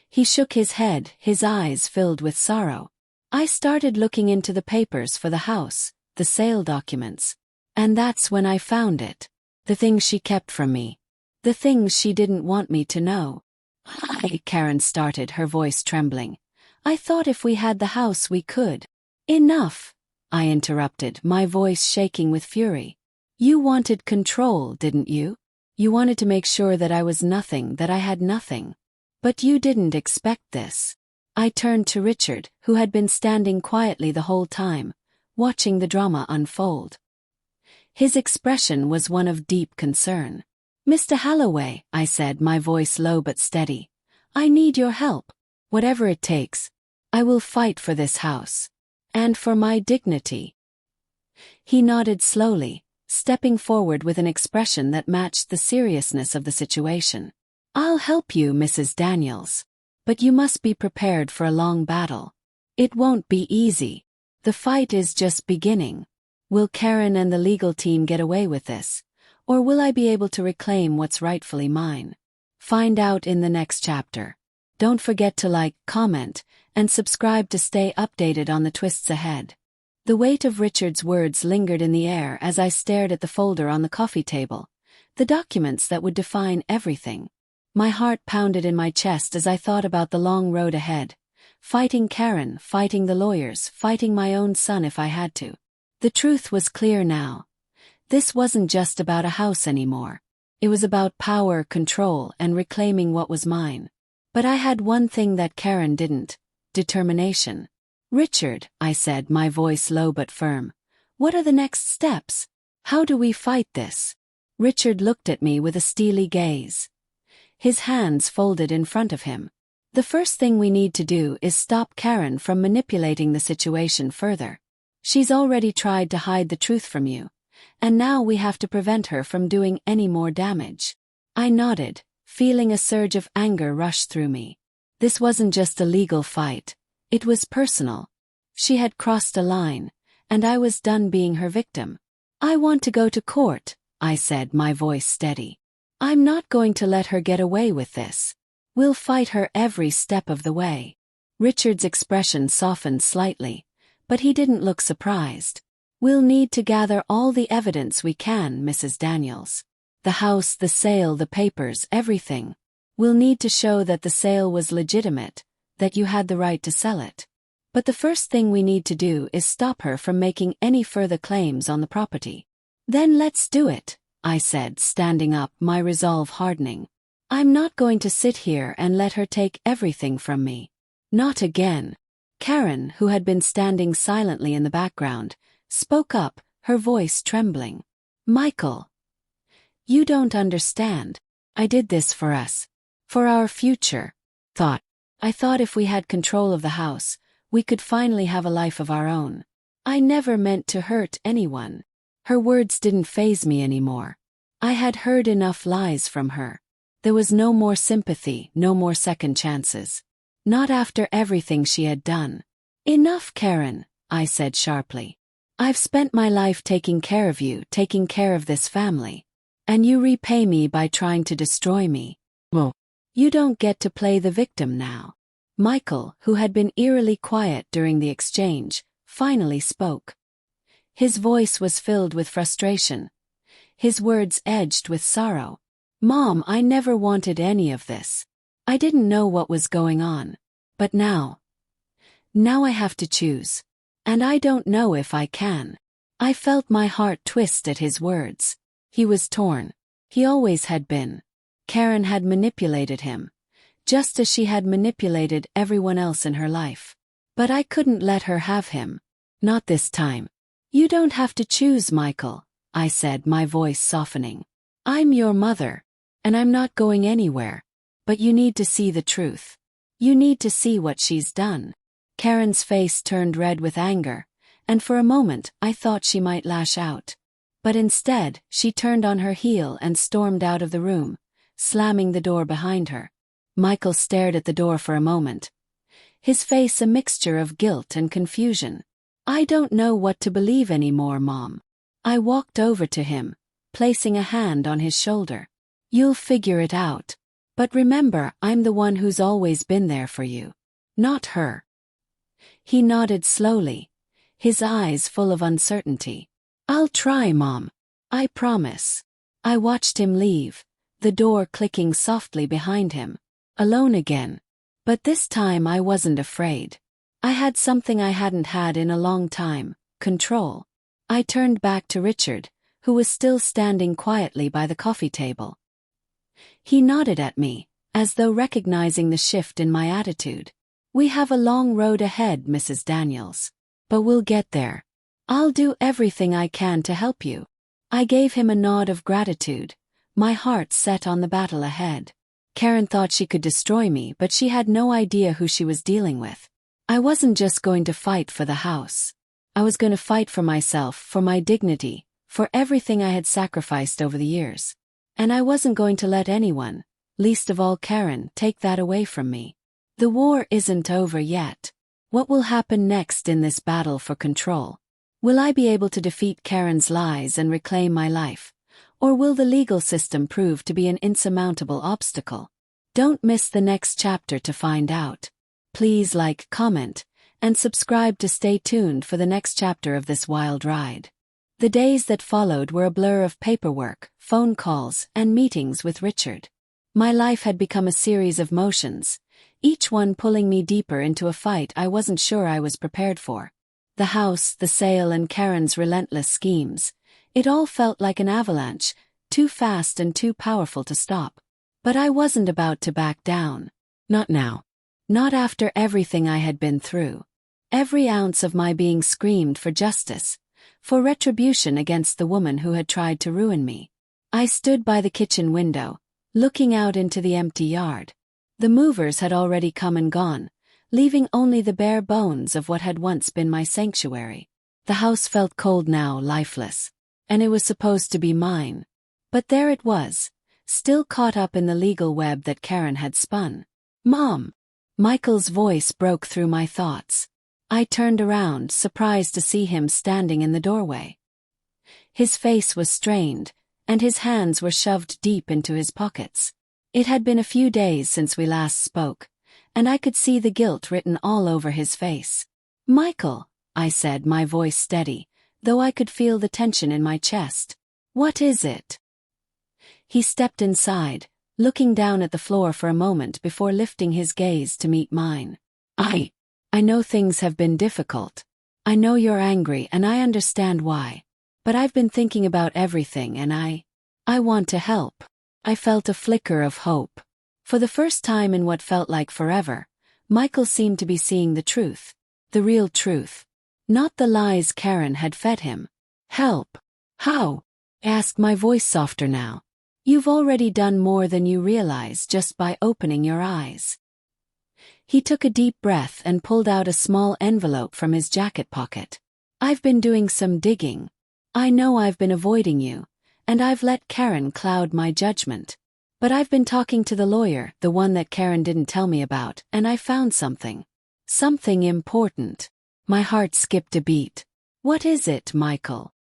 He shook his head, his eyes filled with sorrow. I started looking into the papers for the house, the sale documents. And that's when I found it. The things she kept from me. The things she didn't want me to know. Karen started, her voice trembling. I thought if we had the house we could. Enough, I interrupted, my voice shaking with fury. You wanted control, didn't you? You wanted to make sure that I was nothing, that I had nothing. But you didn't expect this. I turned to Richard, who had been standing quietly the whole time, watching the drama unfold. His expression was one of deep concern. Mr. Halloway, I said, my voice low but steady. I need your help. Whatever it takes. I will fight for this house. And for my dignity. He nodded slowly, stepping forward with an expression that matched the seriousness of the situation. I'll help you, Mrs. Daniels. But you must be prepared for a long battle. It won't be easy. The fight is just beginning. Will Karen and the legal team get away with this? Or will I be able to reclaim what's rightfully mine? Find out in the next chapter. Don't forget to like, comment, and subscribe to stay updated on the twists ahead. The weight of Richard's words lingered in the air as I stared at the folder on the coffee table, the documents that would define everything. My heart pounded in my chest as I thought about the long road ahead. Fighting Karen, fighting the lawyers, fighting my own son if I had to. The truth was clear now. This wasn't just about a house anymore. It was about power, control, and reclaiming what was mine. But I had one thing that Karen didn't: determination. "Richard," I said, my voice low but firm, "what are the next steps? How do we fight this?" Richard looked at me with a steely gaze. His hands folded in front of him. "The first thing we need to do is stop Karen from manipulating the situation further. She's already tried to hide the truth from you, and now we have to prevent her from doing any more damage." I nodded, feeling a surge of anger rush through me. This wasn't just a legal fight. It was personal. She had crossed a line, and I was done being her victim. "I want to go to court," I said, my voice steady. "I'm not going to let her get away with this. We'll fight her every step of the way." Richard's expression softened slightly, but he didn't look surprised. "We'll need to gather all the evidence we can, Mrs. Daniels. The house, the sale, the papers, everything. We'll need to show that the sale was legitimate, that you had the right to sell it. But the first thing we need to do is stop her from making any further claims on the property." "Then let's do it," I said, standing up, my resolve hardening. "I'm not going to sit here and let her take everything from me. Not again." Karen, who had been standing silently in the background, spoke up, her voice trembling. "Michael, you don't understand. I did this for us. For our future. I thought if we had control of the house, we could finally have a life of our own. I never meant to hurt anyone." Her words didn't faze me anymore. I had heard enough lies from her. There was no more sympathy, no more second chances. Not after everything she had done. "Enough, Karen," I said sharply. "I've spent my life taking care of you, taking care of this family. And you repay me by trying to destroy me. Well, you don't get to play the victim now." Michael, who had been eerily quiet during the exchange, finally spoke. His voice was filled with frustration. His words edged with sorrow. "Mom, I never wanted any of this. I didn't know what was going on. But now I have to choose. And I don't know if I can." I felt my heart twist at his words. He was torn. He always had been. Karen had manipulated him, just as she had manipulated everyone else in her life. But I couldn't let her have him. Not this time. "You don't have to choose, Michael," I said, my voice softening. "I'm your mother, and I'm not going anywhere. But you need to see the truth. You need to see what she's done." Karen's face turned red with anger, and for a moment I thought she might lash out. But instead, she turned on her heel and stormed out of the room, slamming the door behind her. Michael stared at the door for a moment, his face a mixture of guilt and confusion. "I don't know what to believe anymore, Mom." I walked over to him, placing a hand on his shoulder. "You'll figure it out. But remember, I'm the one who's always been there for you. Not her." He nodded slowly, his eyes full of uncertainty. "I'll try, Mom. I promise." I watched him leave, the door clicking softly behind him. Alone again. But this time I wasn't afraid. I had something I hadn't had in a long time: control. I turned back to Richard, who was still standing quietly by the coffee table. He nodded at me, as though recognizing the shift in my attitude. "We have a long road ahead, Mrs. Daniels. But we'll get there. I'll do everything I can to help you." I gave him a nod of gratitude, my heart set on the battle ahead. Karen thought she could destroy me, but she had no idea who she was dealing with. I wasn't just going to fight for the house. I was going to fight for myself, for my dignity, for everything I had sacrificed over the years. And I wasn't going to let anyone, least of all Karen, take that away from me. The war isn't over yet. What will happen next in this battle for control? Will I be able to defeat Karen's lies and reclaim my life? Or will the legal system prove to be an insurmountable obstacle? Don't miss the next chapter to find out. Please like, comment, and subscribe to stay tuned for the next chapter of this wild ride. The days that followed were a blur of paperwork, phone calls, and meetings with Richard. My life had become a series of motions, each one pulling me deeper into a fight I wasn't sure I was prepared for. The house, the sale, and Karen's relentless schemes. It all felt like an avalanche, too fast and too powerful to stop. But I wasn't about to back down. Not now. Not after everything I had been through. Every ounce of my being screamed for justice, for retribution against the woman who had tried to ruin me. I stood by the kitchen window, looking out into the empty yard. The movers had already come and gone, leaving only the bare bones of what had once been my sanctuary. The house felt cold now, lifeless, and it was supposed to be mine. But there it was, still caught up in the legal web that Karen had spun. "Mom!" Michael's voice broke through my thoughts. I turned around, surprised to see him standing in the doorway. His face was strained, and his hands were shoved deep into his pockets. It had been a few days since we last spoke, and I could see the guilt written all over his face. "Michael," I said, my voice steady, though I could feel the tension in my chest. "What is it?" He stepped inside, looking down at the floor for a moment before lifting his gaze to meet mine. I know things have been difficult. I know you're angry and I understand why. But I've been thinking about everything and I want to help." I felt a flicker of hope. For the first time in what felt like forever, Michael seemed to be seeing the truth. The real truth. Not the lies Karen had fed him. "Help? How?" asked, my voice softer now. "You've already done more than you realize just by opening your eyes." He took a deep breath and pulled out a small envelope from his jacket pocket. "I've been doing some digging. I know I've been avoiding you, and I've let Karen cloud my judgment. But I've been talking to the lawyer, the one that Karen didn't tell me about, and I found something. Something important." My heart skipped a beat. "What is it, Michael?"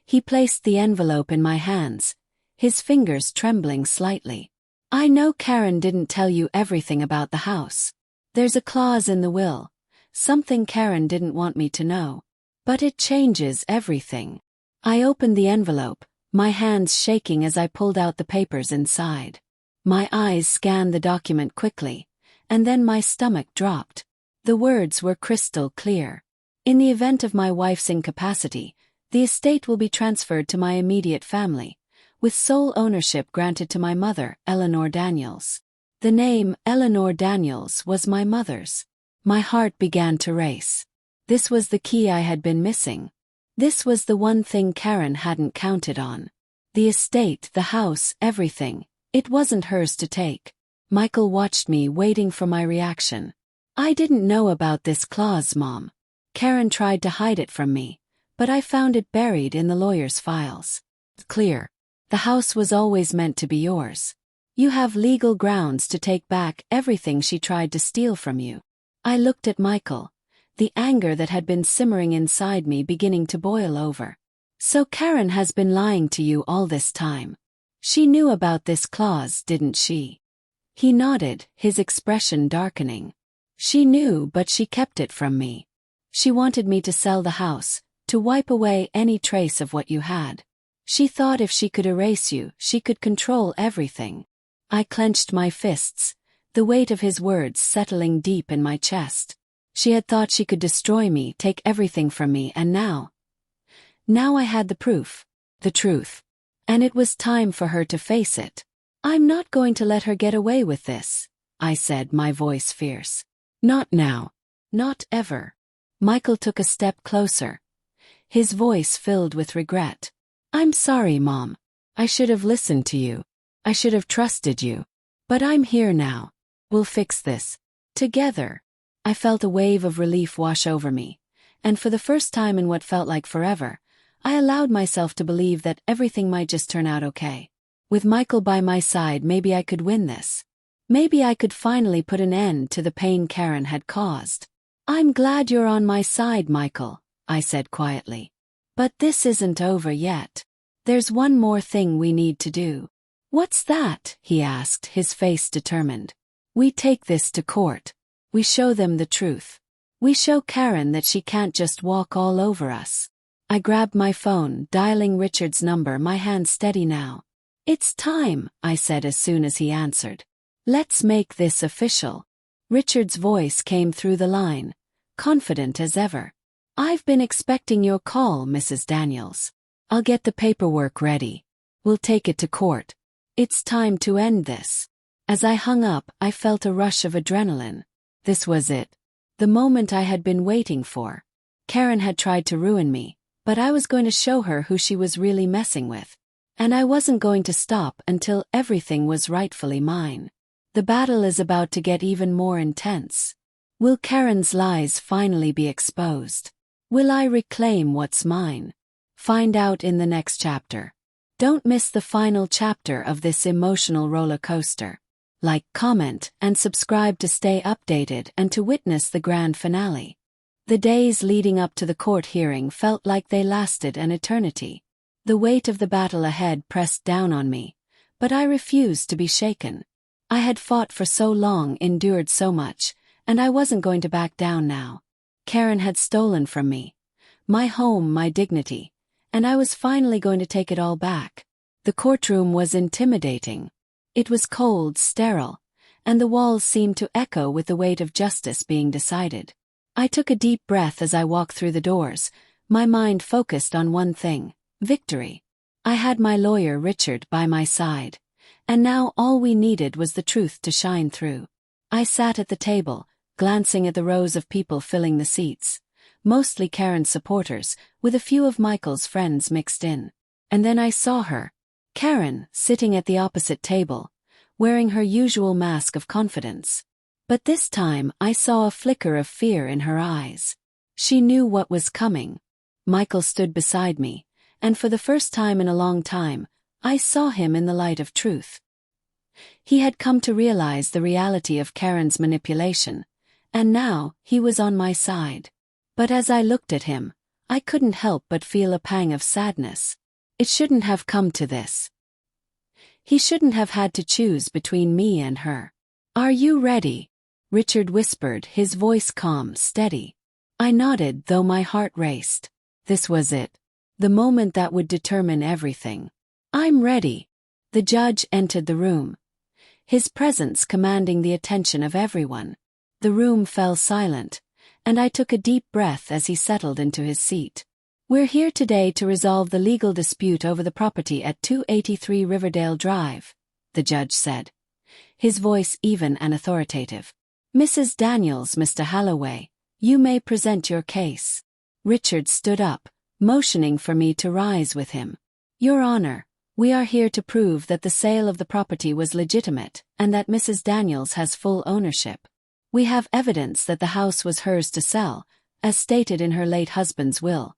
He placed the envelope in my hands, his fingers trembling slightly. "I know Karen didn't tell you everything about the house. There's a clause in the will, something Karen didn't want me to know. But it changes everything." I opened the envelope, my hands shaking as I pulled out the papers inside. My eyes scanned the document quickly, and then my stomach dropped. The words were crystal clear. "In the event of my wife's incapacity, the estate will be transferred to my immediate family, with sole ownership granted to my mother, Eleanor Daniels." The name Eleanor Daniels was my mother's. My heart began to race. This was the key I had been missing. This was the one thing Karen hadn't counted on. The estate, the house, everything. It wasn't hers to take. Michael watched me, waiting for my reaction. "I didn't know about this clause, Mom. Karen tried to hide it from me, but I found it buried in the lawyer's files. Clear. The house was always meant to be yours. You have legal grounds to take back everything she tried to steal from you." I looked at Michael, the anger that had been simmering inside me beginning to boil over. "So Karen has been lying to you all this time. She knew about this clause, didn't she?" He nodded, his expression darkening. "She knew, but she kept it from me. She wanted me to sell the house, to wipe away any trace of what you had. She thought if she could erase you, she could control everything." I clenched my fists, the weight of his words settling deep in my chest. She had thought she could destroy me, take everything from me, and now I had the proof, the truth. And it was time for her to face it. "I'm not going to let her get away with this," I said, my voice fierce. "Not now. Not ever." Michael took a step closer, his voice filled with regret. "I'm sorry, Mom. I should have listened to you. I should have trusted you. But I'm here now. We'll fix this. Together." I felt a wave of relief wash over me, and for the first time in what felt like forever, I allowed myself to believe that everything might just turn out okay. With Michael by my side, maybe I could win this. Maybe I could finally put an end to the pain Karen had caused. I'm glad you're on my side, Michael, I said quietly. But this isn't over yet. There's one more thing we need to do. What's that? He asked, his face determined. We take this to court. We show them the truth. We show Karen that she can't just walk all over us. I grabbed my phone, dialing Richard's number, my hand steady now. It's time, I said as soon as he answered. Let's make this official. Richard's voice came through the line, confident as ever. I've been expecting your call, Mrs. Daniels. I'll get the paperwork ready. We'll take it to court. It's time to end this. As I hung up, I felt a rush of adrenaline. This was it. The moment I had been waiting for. Karen had tried to ruin me, but I was going to show her who she was really messing with. And I wasn't going to stop until everything was rightfully mine. The battle is about to get even more intense. Will Karen's lies finally be exposed? Will I reclaim what's mine? Find out in the next chapter. Don't miss the final chapter of this emotional roller coaster. Like, comment, and subscribe to stay updated and to witness the grand finale. The days leading up to the court hearing felt like they lasted an eternity. The weight of the battle ahead pressed down on me, but I refused to be shaken. I had fought for so long, endured so much, and I wasn't going to back down now. Karen had stolen from me my home, my dignity, and I was finally going to take it all back. The courtroom was intimidating. It was cold, sterile, and the walls seemed to echo with the weight of justice being decided. I took a deep breath as I walked through the doors, my mind focused on one thing: victory. I had my lawyer Richard by my side, and now all we needed was the truth to shine through. I sat at the table, glancing at the rows of people filling the seats, mostly Karen's supporters, with a few of Michael's friends mixed in. And then I saw her, Karen, sitting at the opposite table, wearing her usual mask of confidence. But this time I saw a flicker of fear in her eyes. She knew what was coming. Michael stood beside me, and for the first time in a long time, I saw him in the light of truth. He had come to realize the reality of Karen's manipulation, and now he was on my side. But as I looked at him, I couldn't help but feel a pang of sadness. It shouldn't have come to this. He shouldn't have had to choose between me and her. Are you ready? Richard whispered, his voice calm, steady. I nodded, though my heart raced. This was it. The moment that would determine everything. I'm ready. The judge entered the room, his presence commanding the attention of everyone. The room fell silent, and I took a deep breath as he settled into his seat. We're here today to resolve the legal dispute over the property at 283 Riverdale Drive, the judge said, his voice even and authoritative. Mrs. Daniels, Mr. Halloway, you may present your case. Richard stood up, motioning for me to rise with him. Your Honor, we are here to prove that the sale of the property was legitimate and that Mrs. Daniels has full ownership. We have evidence that the house was hers to sell, as stated in her late husband's will,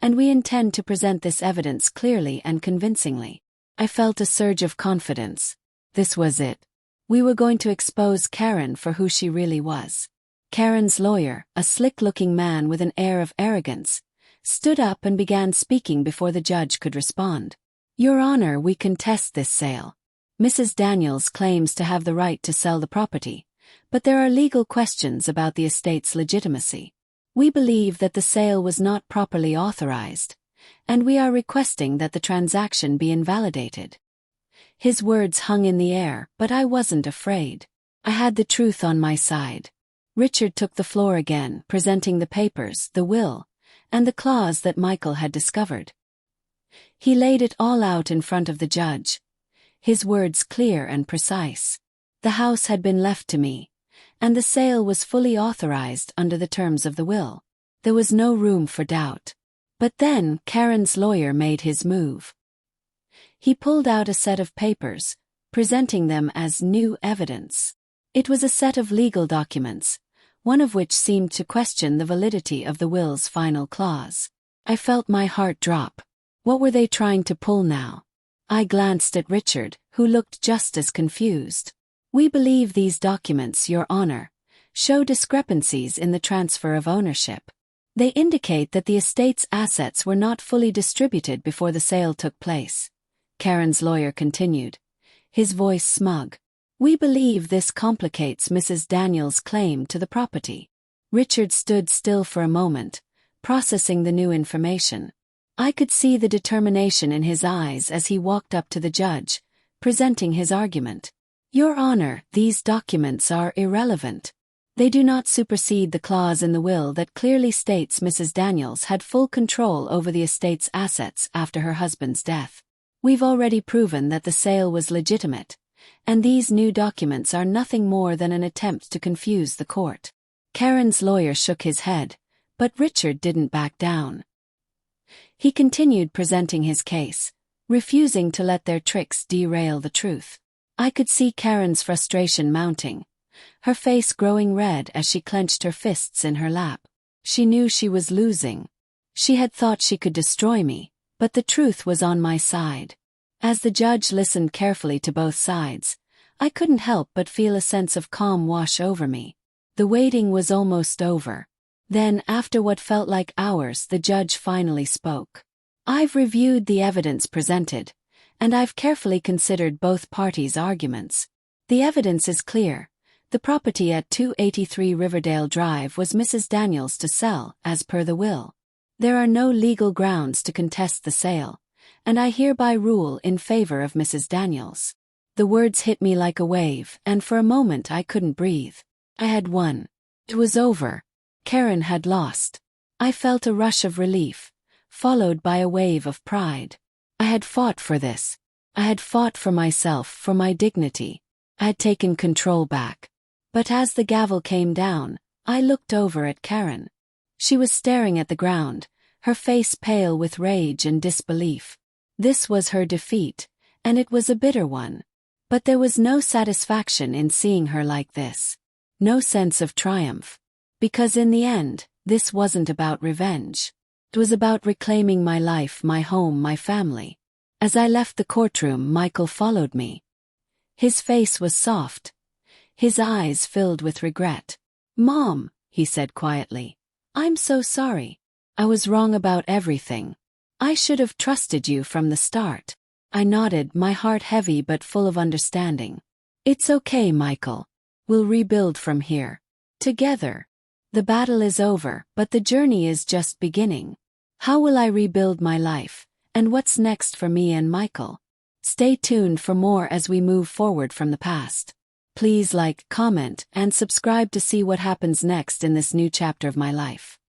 and we intend to present this evidence clearly and convincingly. I felt a surge of confidence. This was it. We were going to expose Karen for who she really was. Karen's lawyer, a slick-looking man with an air of arrogance, stood up and began speaking before the judge could respond. Your Honor, we contest this sale. Mrs. Daniels claims to have the right to sell the property, but there are legal questions about the estate's legitimacy. We believe that the sale was not properly authorized, and we are requesting that the transaction be invalidated. His words hung in the air, but I wasn't afraid. I had the truth on my side. Richard took the floor again, presenting the papers, the will, and the clause that Michael had discovered. He laid it all out in front of the judge, his words clear and precise. The house had been left to me, and the sale was fully authorized under the terms of the will. There was no room for doubt. But then Karen's lawyer made his move. He pulled out a set of papers, presenting them as new evidence. It was a set of legal documents, one of which seemed to question the validity of the will's final clause. I felt my heart drop. What were they trying to pull now? I glanced at Richard, who looked just as confused. We believe these documents, Your Honor, show discrepancies in the transfer of ownership. They indicate that the estate's assets were not fully distributed before the sale took place. Karen's lawyer continued, his voice smug. We believe this complicates Mrs. Daniels' claim to the property. Richard stood still for a moment, processing the new information. I could see the determination in his eyes as he walked up to the judge, presenting his argument. Your Honor, these documents are irrelevant. They do not supersede the clause in the will that clearly states Mrs. Daniels had full control over the estate's assets after her husband's death. We've already proven that the sale was legitimate, and these new documents are nothing more than an attempt to confuse the court. Karen's lawyer shook his head, but Richard didn't back down. He continued presenting his case, refusing to let their tricks derail the truth. I could see Karen's frustration mounting, her face growing red as she clenched her fists in her lap. She knew she was losing. She had thought she could destroy me, but the truth was on my side. As the judge listened carefully to both sides, I couldn't help but feel a sense of calm wash over me. The waiting was almost over. Then, after what felt like hours, the judge finally spoke. I've reviewed the evidence presented, and I've carefully considered both parties' arguments. The evidence is clear. The property at 283 Riverdale Drive was Mrs. Daniels to sell, as per the will. There are no legal grounds to contest the sale, and I hereby rule in favor of Mrs. Daniels. The words hit me like a wave, and for a moment I couldn't breathe. I had won. It was over. Karen had lost. I felt a rush of relief, followed by a wave of pride. I had fought for this. I had fought for myself, for my dignity. I had taken control back. But as the gavel came down, I looked over at Karen. She was staring at the ground, her face pale with rage and disbelief. This was her defeat, and it was a bitter one. But there was no satisfaction in seeing her like this. No sense of triumph. Because in the end, this wasn't about revenge. It was about reclaiming my life, my home, my family. As I left the courtroom, Michael followed me. His face was soft. His eyes filled with regret. Mom, he said quietly, I'm so sorry. I was wrong about everything. I should have trusted you from the start. I nodded, my heart heavy but full of understanding. It's okay, Michael. We'll rebuild from here. Together. The battle is over, but the journey is just beginning. How will I rebuild my life, and what's next for me and Michael? Stay tuned for more as we move forward from the past. Please like, comment, and subscribe to see what happens next in this new chapter of my life.